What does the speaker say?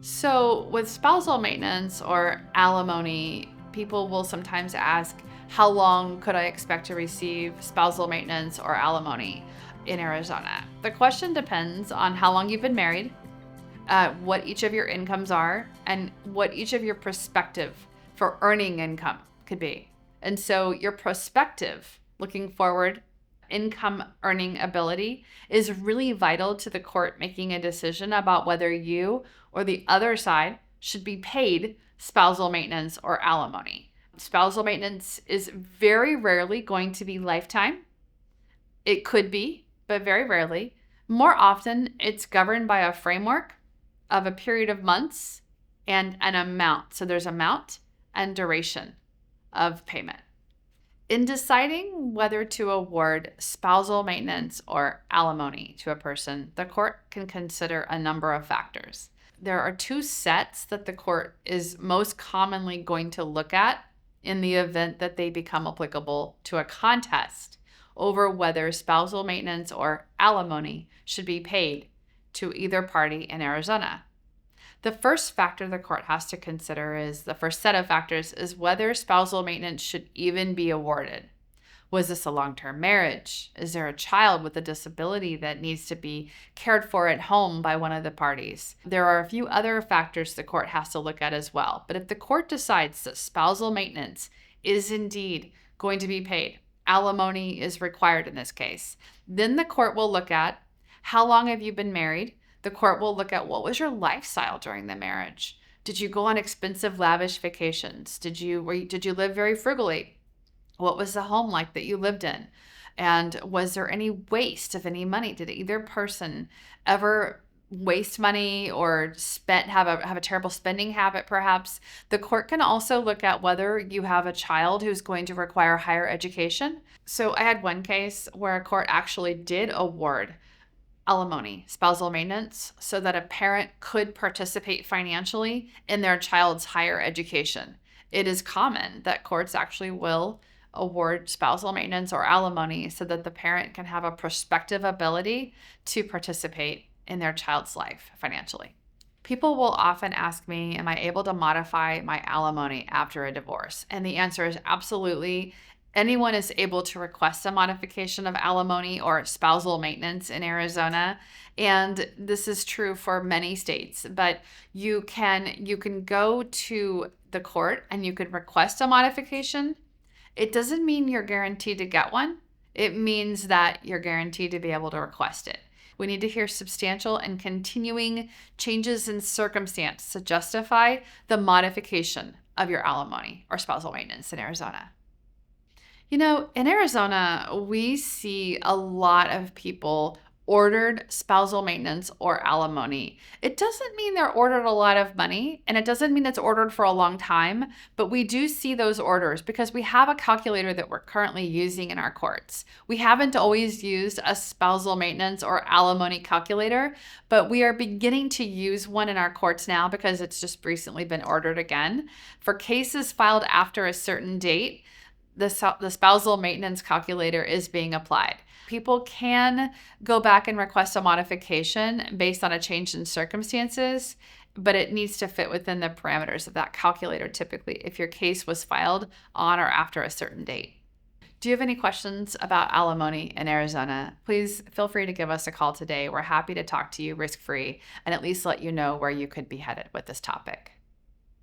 So, with spousal maintenance or alimony, people will sometimes ask, how long could I expect to receive spousal maintenance or alimony in Arizona? The question depends on how long you've been married, what each of your incomes are, and what each of your perspective for earning income could be. And so, your prospective, looking forward, income earning ability is really vital to the court making a decision about whether you or the other side should be paid spousal maintenance or alimony. Spousal maintenance is very rarely going to be lifetime. It could be, but very rarely. More often, it's governed by a framework of a period of months and an amount. So there's amount and duration of payment. In deciding whether to award spousal maintenance or alimony to a person, the court can consider a number of factors. There are two sets that the court is most commonly going to look at in the event that they become applicable to a contest over whether spousal maintenance or alimony should be paid to either party in Arizona. The first factor the court has to consider is the first set of factors is whether spousal maintenance should even be awarded. Was this a long-term marriage? Is there a child with a disability that needs to be cared for at home by one of the parties? There are a few other factors the court has to look at as well. But if the court decides that spousal maintenance is indeed going to be paid, alimony is required in this case, then the court will look at how long have you been married? The court will look at what was your lifestyle during the marriage. Did you go on expensive, lavish vacations? Did you live very frugally? What was the home like that you lived in? And was there any waste of any money? Did either person ever waste money or have a terrible spending habit perhaps? The court can also look at whether you have a child who's going to require higher education. So I had one case where a court actually did award alimony, spousal maintenance, so that a parent could participate financially in their child's higher education. It is common that courts actually will award spousal maintenance or alimony so that the parent can have a prospective ability to participate in their child's life financially. People will often ask me, am I able to modify my alimony after a divorce? And the answer is absolutely. Anyone is able to request a modification of alimony or spousal maintenance in Arizona, and this is true for many states. But you can go to the court and you can request a modification. It doesn't mean you're guaranteed to get one. It means that you're guaranteed to be able to request it. We need to hear substantial and continuing changes in circumstance to justify the modification of your alimony or spousal maintenance in Arizona. You know, in Arizona, we see a lot of people ordered spousal maintenance or alimony. It doesn't mean they're ordered a lot of money, and it doesn't mean it's ordered for a long time, but we do see those orders because we have a calculator that we're currently using in our courts. We haven't always used a spousal maintenance or alimony calculator, but we are beginning to use one in our courts now because it's just recently been ordered again. For cases filed after a certain date, the spousal maintenance calculator is being applied. People can go back and request a modification based on a change in circumstances, but it needs to fit within the parameters of that calculator typically if your case was filed on or after a certain date. Do you have any questions about alimony in Arizona? Please feel free to give us a call today. We're happy to talk to you risk-free and at least let you know where you could be headed with this topic.